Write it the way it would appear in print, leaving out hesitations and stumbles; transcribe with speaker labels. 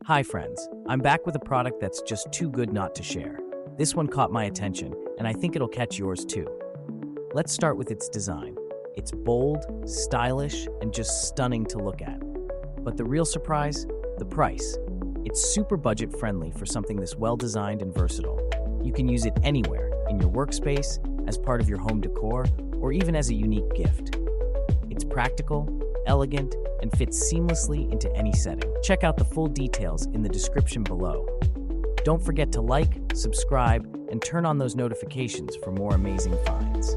Speaker 1: Hi friends, I'm back with a product that's just too good not to share. This one caught my attention, and I think it'll catch yours too. Let's start with its design. It's bold, stylish, and just stunning to look at. But the real surprise? The price. It's super budget friendly for something this well designed and versatile. You can use it anywhere, in your workspace, as part of your home decor, or even as a unique gift. It's practical, elegant, and fits seamlessly into any setting. Check out the full details in the description below. Don't forget to like, subscribe, and turn on those notifications for more amazing finds.